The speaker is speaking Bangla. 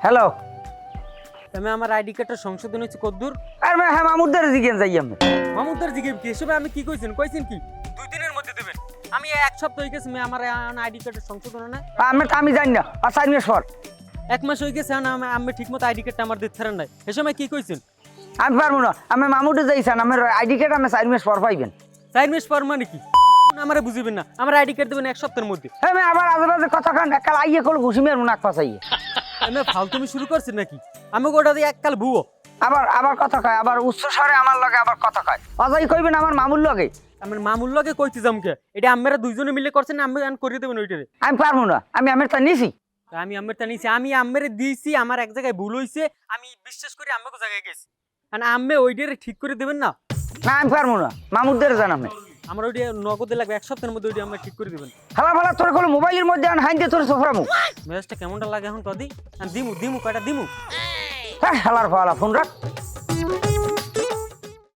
হ্যালো আমি আমার আইডি কার্ডের সংশোধন হচ্ছে কদ্দূর আর হ্যাঁ মামুদের দিকে যাই আমি মামুদার জিজ্ঞেস কি এসবে আমি কি কইছেন কি 2 দিনের মধ্যে দেবেন আমি 1 সপ্তাহ হয়ে গেছে আমার আইডি কার্ডের সংশোধন না আমি জানি না আর 4 মাস পর 1 মাস হয়ে গেছে আমি ঠিকমতো আইডি কার্ডটা আমার দিতে পারেন নাই এ সময় কি কইছেন আমি পারবো না আমি মামুদে যাইছেন আমার আইডি কার্ড আমি 4 মাস পর পাইবেন 4 মাস পর মানে কি আমারে বুঝিবেন না আমার আইডি কার্ড দেবেন 1 সপ্তাহের মধ্যে হ্যাঁ আমি আবার আজেবাজে কথা কান কাল আইয়ে কল ঘুষি মেরবো নাক পাছাইয়ে আমি ফালতুমি শুরু করছেন নাকি আমি গোটা দিয়ে এককাল ভুয়ো আবার কথা কয় আবার উচ্চ স্বরে আমার লগে আবার কথা কয় অজাই কইবেন আমার মামুর লগে আমার মামুর লগে কইতে যামকে এটা আমরা দুইজনে মিলে করছেন আমি করে দেবেন ওইটারে আমি পারবো না আমি আমের তা নিছি আমি আম্মেরটা নিছি আমি আম্মেরে দিয়েছি আমার এক জায়গায় ভুল হইছে আমি বিশ্বাস করি আম্মেকে জায়গায় গেছি আর আম্মে ওইটারে ঠিক করে দেবেন না না আমি পারবো না মামুদের জানামে আমার ওইটা নগদে লাগবে 1 সপ্তাহের মধ্যে ওইটা আমরা ঠিক করে দেবেন হালা তোর কল মোবাইলের মধ্যে আন হাইন্দে তোর সোফরামু মেজাজটা কেমনটা লাগে এখন কদি দিমু কয়টা দিমু হ্যাঁ হালার ফালা ফোন রাখ